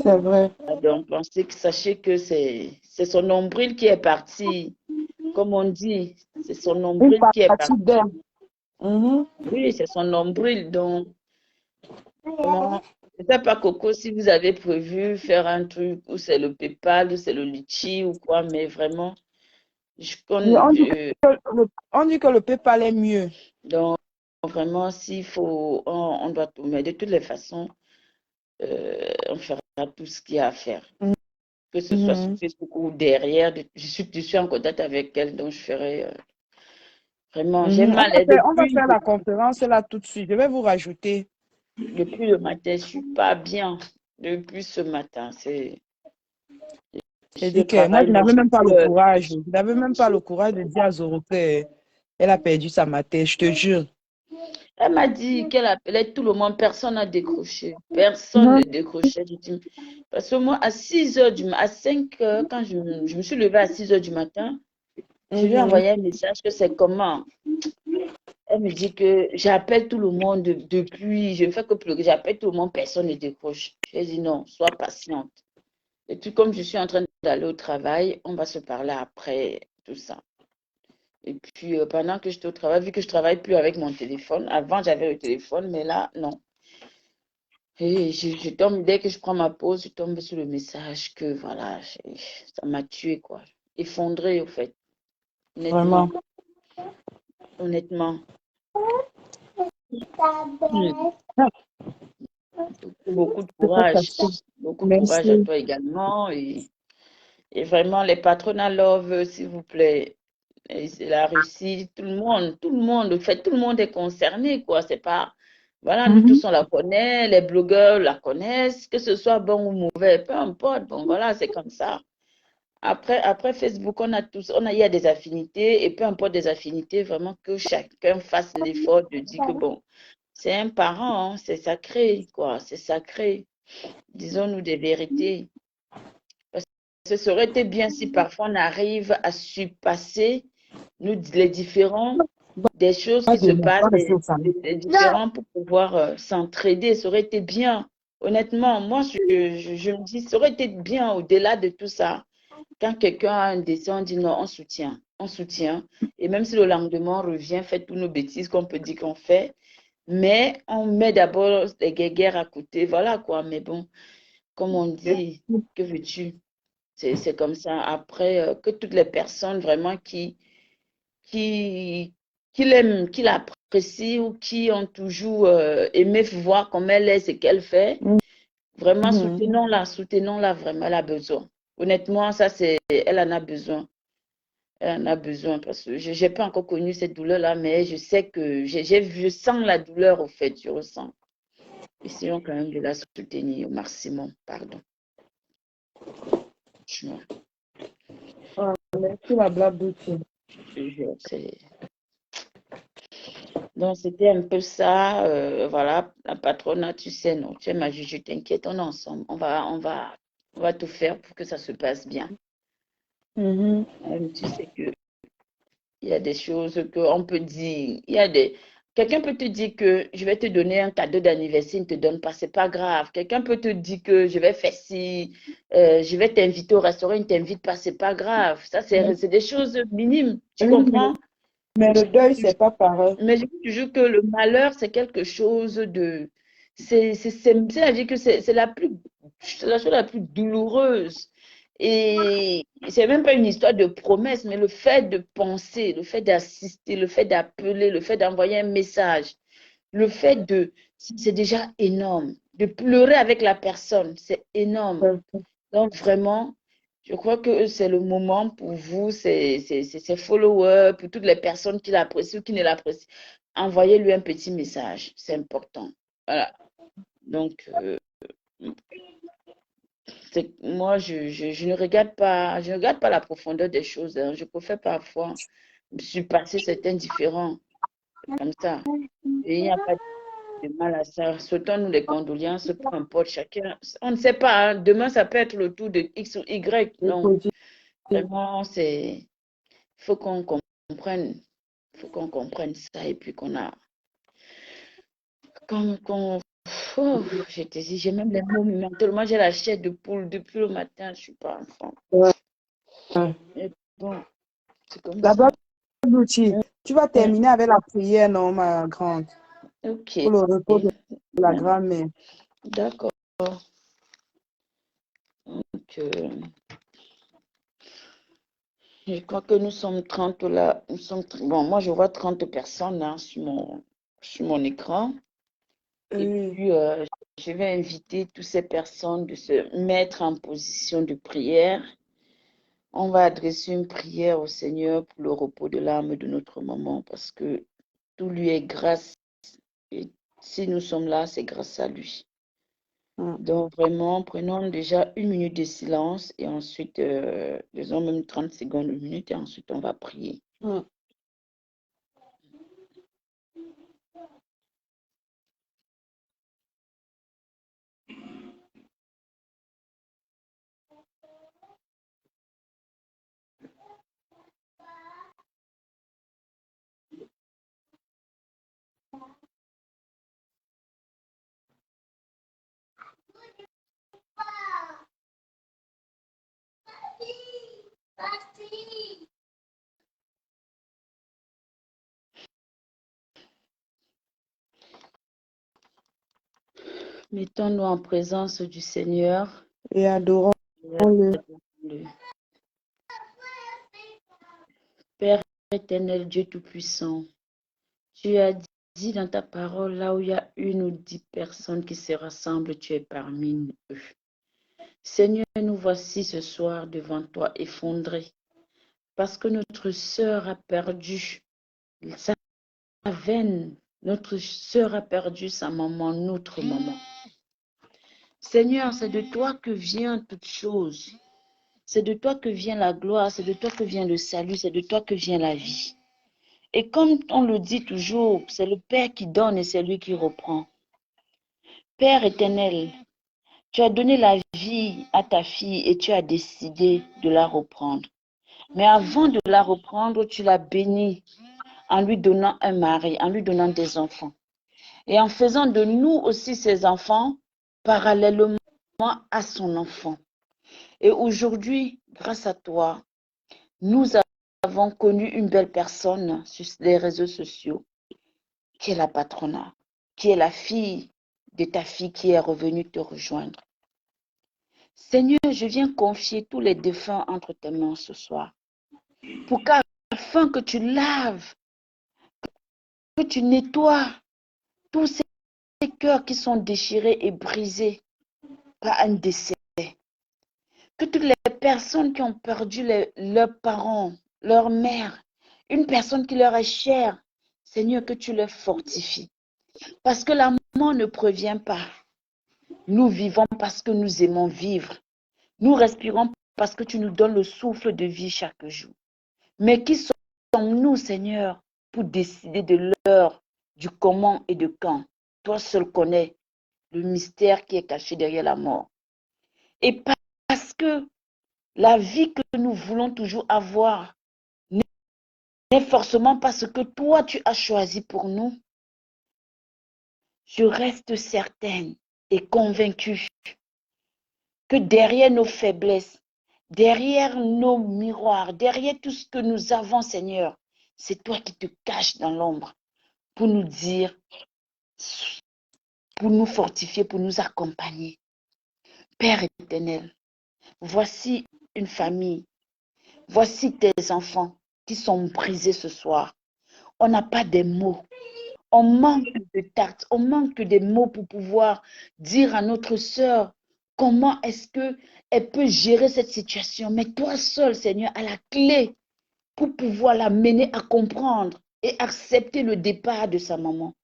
C'est vrai. Donc, sachez que c'est son nombril qui est parti. Comme on dit, c'est son Une nombril qui est partie parti. d'air. Mhm. Oui, c'est son nombril. Donc, vraiment, je ne sais pas, Coco, si vous avez prévu faire un truc où c'est le PayPal, où c'est le litchi ou quoi, mais vraiment, Oui, on dit que le PayPal est mieux. donc, vraiment, s'il faut, on doit tout. Mais de toutes les façons, on fera tout ce qu'il y a à faire. Que ce soit sur Mhm. Facebook ou derrière. Je suis en contact avec elle, donc je ferai vraiment. J'ai Mhm. mal On va faire la conférence là tout de suite. Je vais vous rajouter. depuis le matin. Je ne suis pas bien depuis ce matin. Je J'ai suis au dit que moi, travail, je mais n'avais je même pas le pleure. courage. Je n'avais même pas le courage de dire à Zoro qu'elle a perdu sa mater, je te jure. Elle m'a dit qu'elle appelait tout le monde. Personne n'a décroché. Personne Mhm. ne décrochait. Parce que moi, à 6 heures à 5 heures, quand je me suis levée à 6 heures du matin, je lui ai Mhm. envoyé un message que c'est comment. Elle me dit que j'appelle tout le monde depuis, je ne fais que pleurer, j'appelle tout le monde, personne ne décroche. Je lui ai dit non, sois patiente. Et puis comme je suis en train d'aller au travail, on va se parler après tout ça. Et puis pendant que j'étais au travail, vu que je ne travaille plus avec mon téléphone, avant j'avais le téléphone, mais là, non. Et je tombe, dès que je prends ma pause, je tombe sur le message que voilà, ça m'a tué quoi. Effondré au fait, honnêtement. Vraiment. Honnêtement. Hmm. Beaucoup de C'est pas courage. facile. Beaucoup de courage à Merci. toi également. Et vraiment, les patronats love, s'il vous plaît. Et c'est la Russie, tout le monde, en fait, tout le monde est concerné, quoi. C'est pas, voilà, nous Mhm. tous, on la connaît, les blogueurs la connaissent, que ce soit bon ou mauvais, peu importe. Bon, voilà, c'est comme ça. Après Facebook, il y a des affinités, et peu importe des affinités, vraiment que chacun fasse l'effort de dire que bon, c'est un parent, hein, c'est sacré, quoi, c'est sacré. Disons-nous des vérités. Parce que ce serait été bien si parfois on arrive à surpasser les différends des choses Pas qui de se moi, passent, pas rester au salon. des différents pour pouvoir s'entraider. Ça aurait été bien. Honnêtement, moi, je me dis, ça aurait été bien au-delà de tout ça. Quand quelqu'un a un décès, on dit non, on soutient. On soutient. Et même si le lendemain on revient, fait toutes nos bêtises qu'on peut dire qu'on fait, mais on met d'abord les guéguerres à côté. Voilà quoi. Mais bon, comme on dit, que veux-tu? C'est comme ça. Après, que toutes les personnes vraiment qui, qui l'aiment, qui l'apprécient ou qui ont toujours aimé voir comment elle est, ce qu'elle fait, vraiment Mhm. soutenons-la vraiment, elle a besoin. Honnêtement, ça, elle en a besoin. Elle en a besoin parce que je n'ai pas encore connu cette douleur-là, mais je sais que je sens la douleur au fait, je ressens. Essayons quand même de la soutenir au maximum, pardon. Franchement, Merci, ma blague douce. je te jure, Donc, c'était un peu ça. Voilà, la patronne, tu sais, non, tu es ma juge, t'inquiète, on est ensemble. On va tout faire pour que ça se passe bien. Mhm. Tu sais que il y a des choses qu'on peut dire. Quelqu'un peut te dire que je vais te donner un cadeau d'anniversaire, il ne te donne pas, c'est pas grave. Quelqu'un peut te dire que je vais faire ci, je vais t'inviter au restaurant, il ne t'invite pas, c'est pas grave. Ça, c'est des choses minimes, tu Oui, comprends? mais le deuil, c'est pas pareil. Mais je dis toujours que le malheur, c'est quelque chose de... C'est-à-dire que c'est la chose la plus douloureuse. Et c'est même pas une histoire de promesse, mais le fait de penser, le fait d'assister, le fait d'appeler, le fait d'envoyer un message, le fait de... C'est déjà énorme. De pleurer avec la personne, c'est énorme. Donc vraiment, je crois que c'est le moment pour vous, ses followers, pour toutes les personnes qui l'apprécient ou qui ne l'apprécient. Envoyez-lui un petit message, c'est important. Voilà. Donc, moi, je ne regarde pas la profondeur des choses, hein. Je préfère parfois surpasser cet indifférent comme ça. Et il n'y a pas de mal à ça. Souhaitons-nous les condoléances, peu importe chacun. On ne sait pas, hein. Demain, ça peut être le tour de X ou Y. Donc, vraiment, il faut qu'on comprenne. Il faut qu'on comprenne ça et puis oh, je te dis, j'ai même les mots, mais tellement j'ai la chair de poule depuis le matin, je ne suis pas enfant. Mais bon, c'est comme La ça. blague d'outil, tu vas terminer avec la prière, non, ma grande, Ok. pour le repos de la grand-mère. D'accord. Donc, je crois que nous sommes 30 là. Bon, moi, je vois 30 personnes hein, sur mon écran. Et puis, je vais inviter toutes ces personnes de se mettre en position de prière. On va adresser une prière au Seigneur pour le repos de l'âme de notre maman parce que tout lui est grâce. Et si nous sommes là, c'est grâce à lui. Donc, vraiment, prenons déjà une minute de silence et ensuite, disons même 30 secondes, une minute, et ensuite, on va prier. Mettons-nous en présence du Seigneur. Et adorons-le. Père éternel, Dieu Tout-Puissant, tu as dit dans ta parole, là où il y a 1 ou 10 personnes qui se rassemblent, tu es parmi eux. Seigneur, nous voici ce soir devant toi effondrés, parce que notre sœur a perdu sa veine, notre sœur a perdu sa maman, notre maman. Seigneur, c'est de toi que vient toute chose. C'est de toi que vient la gloire, c'est de toi que vient le salut, c'est de toi que vient la vie. Et comme on le dit toujours, c'est le Père qui donne et c'est lui qui reprend. Père éternel, tu as donné la vie à ta fille et tu as décidé de la reprendre. Mais avant de la reprendre, tu l'as bénie en lui donnant un mari, en lui donnant des enfants. Et en faisant de nous aussi ses enfants, parallèlement à son enfant. Et aujourd'hui, grâce à toi, nous avons connu une belle personne sur les réseaux sociaux, qui est la patrona, qui est la fille de ta fille qui est revenue te rejoindre. Seigneur, je viens confier tous les défunts entre tes mains ce soir, pour qu'afin que tu laves, que tu nettoies tous ces cœurs qui sont déchirés et brisés par un décès. Que toutes les personnes qui ont perdu leurs parents, leur mère, une personne qui leur est chère, Seigneur, que tu les fortifies. Parce que la mort ne provient pas. Nous vivons parce que nous aimons vivre. Nous respirons parce que tu nous donnes le souffle de vie chaque jour. Mais qui sommes-nous, Seigneur, pour décider de l'heure, du comment et de quand? Toi seul connais le mystère qui est caché derrière la mort. Et parce que la vie que nous voulons toujours avoir n'est forcément pas ce que toi tu as choisi pour nous, je reste certaine et convaincue que derrière nos faiblesses, derrière nos miroirs, derrière tout ce que nous avons, Seigneur, c'est toi qui te caches dans l'ombre pour nous dire, pour nous fortifier, pour nous accompagner. Père éternel, voici une famille, voici tes enfants qui sont brisés ce soir. On n'a pas des mots. On manque de tact, on manque des mots pour pouvoir dire à notre sœur comment est-ce qu'elle peut gérer cette situation. Mais toi seul, Seigneur, as la clé pour pouvoir la mener à comprendre et accepter le départ de sa maman.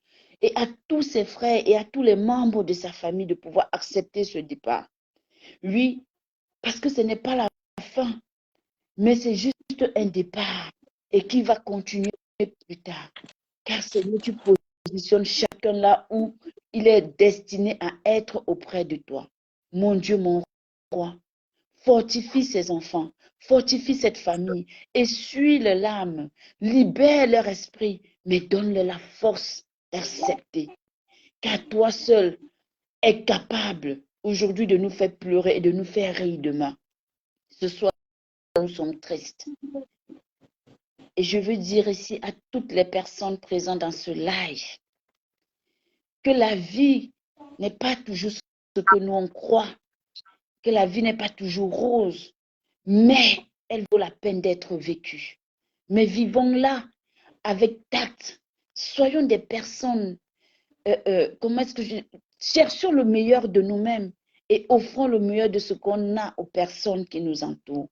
Et à tous ses frères et à tous les membres de sa famille de pouvoir accepter ce départ. Oui, parce que ce n'est pas la fin, mais c'est juste un départ et qui va continuer plus tard. Car Seigneur, tu positionnes chacun là où il est destiné à être auprès de toi. Mon Dieu, mon roi, fortifie ces enfants, fortifie cette famille, essuie les larmes, libère leur esprit, mais donne-leur la force d'accepter. Car toi seul es capable aujourd'hui de nous faire pleurer et de nous faire rire demain. Ce soir, nous sommes tristes. Et je veux dire ici à toutes les personnes présentes dans ce live que la vie n'est pas toujours ce que nous on croit, que la vie n'est pas toujours rose, mais elle vaut la peine d'être vécue. Mais vivons-la avec tact. Soyons des personnes, cherchons le meilleur de nous-mêmes et offrons le meilleur de ce qu'on a aux personnes qui nous entourent.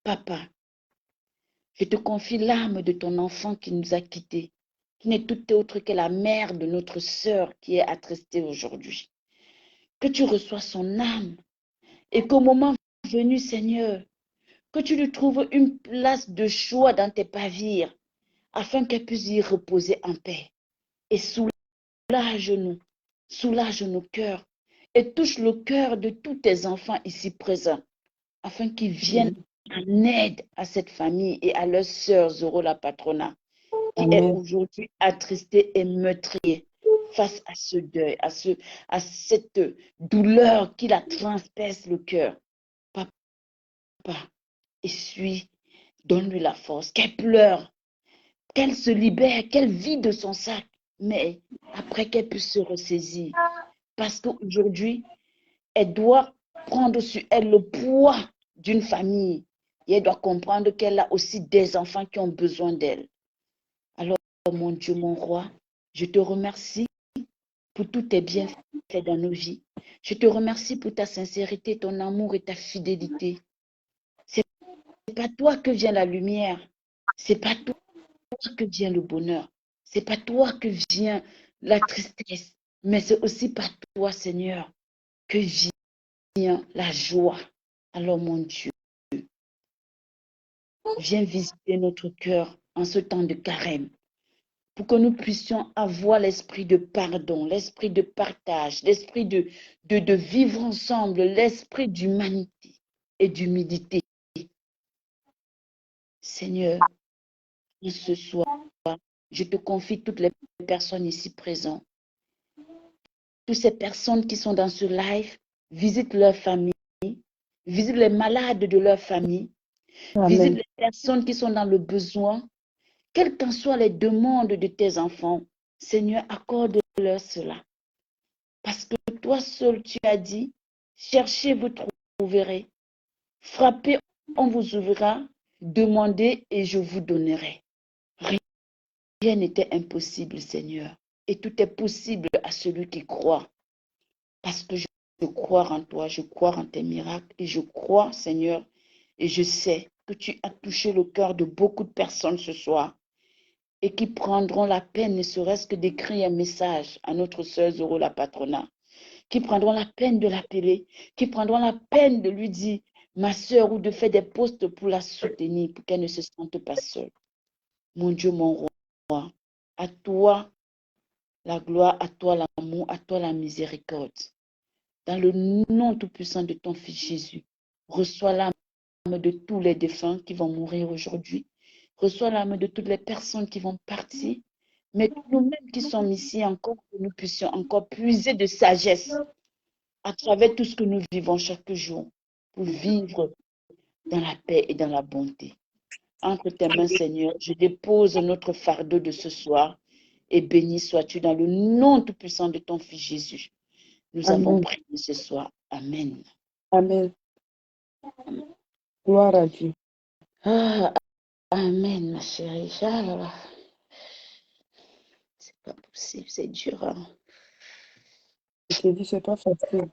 Papa, je te confie l'âme de ton enfant qui nous a quittés, qui n'est tout autre que la mère de notre sœur qui est attristée aujourd'hui. Que tu reçois son âme et qu'au moment venu, Seigneur, que tu lui trouves une place de choix dans tes pavires afin qu'elle puisse y reposer en paix. Et soulage-nous, soulage nos cœurs et touche le cœur de tous tes enfants ici présents afin qu'ils viennent en aide à cette famille et à leur sœur Zoro la patrona qui est aujourd'hui attristée et meurtrière face à ce deuil, à cette douleur qui la transperce le cœur. Papa, essuie, donne-lui la force, qu'elle pleure, qu'elle se libère, qu'elle vide son sac, mais après qu'elle puisse se ressaisir. Parce qu'aujourd'hui, elle doit prendre sur elle le poids d'une famille et elle doit comprendre qu'elle a aussi des enfants qui ont besoin d'elle. Alors, mon Dieu, mon roi, je te remercie pour tous tes bienfaits dans nos vies. Je te remercie pour ta sincérité, ton amour et ta fidélité. C'est pas toi que vient la lumière. C'est pas toi que vient le bonheur. C'est pas toi que vient la tristesse. Mais c'est aussi par toi, Seigneur, que vient la joie. Alors, mon Dieu, viens visiter notre cœur en ce temps de carême, pour que nous puissions avoir l'esprit de pardon, l'esprit de partage, l'esprit de vivre ensemble, l'esprit d'humanité et d'humilité. Seigneur, ce soir, Je te confie toutes les personnes ici présentes. Toutes ces personnes qui sont dans ce live, visite leur famille, visite les malades de leur famille, visite Amen. les personnes qui sont dans le besoin, quelles qu'en soient les demandes de tes enfants. Seigneur, accorde-leur cela. Parce que toi seul, tu as dit, cherchez, vous trouverez. Frappez, on vous ouvrira. Demandez et je vous donnerai. Rien n'était impossible, Seigneur. Et tout est possible à celui qui croit. Parce que je crois en toi, je crois en tes miracles et je crois, Seigneur, et je sais que tu as touché le cœur de beaucoup de personnes ce soir et qui prendront la peine, ne serait-ce que d'écrire un message à notre sœur Zoro, la patronat, qui prendront la peine de l'appeler, qui prendront la peine de lui dire, ma sœur, ou de faire des postes pour la soutenir, pour qu'elle ne se sente pas seule. Mon Dieu, mon roi, à toi la gloire, à toi l'amour, à toi la miséricorde. Dans le nom tout-puissant de ton Fils Jésus, reçois l'âme de tous les défunts qui vont mourir aujourd'hui. Reçois l'âme de toutes les personnes qui vont partir. Mais nous-mêmes qui sommes ici encore, que nous puissions encore puiser de sagesse à travers tout ce que nous vivons chaque jour pour vivre dans la paix et dans la bonté. Entre tes mains, Seigneur, je dépose notre fardeau de ce soir et béni sois-tu dans le nom tout-puissant de ton Fils Jésus. Nous avons Amen. prié ce soir. Amen. Amen. Gloire à Dieu. Ah, amen, ma chérie. Ah là là. C'est pas possible, c'est dur. Hein? Je te dis, c'est pas facile.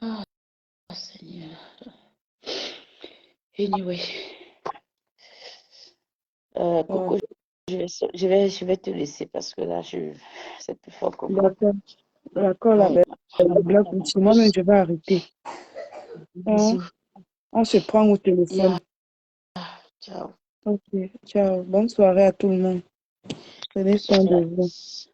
Ah, Seigneur. Anyway. Coco, je vais te laisser parce que là, c'est plus fort que moi. D'accord. D'accord, la Ouais, belle. Blague, moi-même, je vais arrêter. Hein? bisous. On se prend au téléphone. Yeah. Ciao. Ok, ciao. Bonne soirée à tout le monde. Prenez soin de vous. Yes.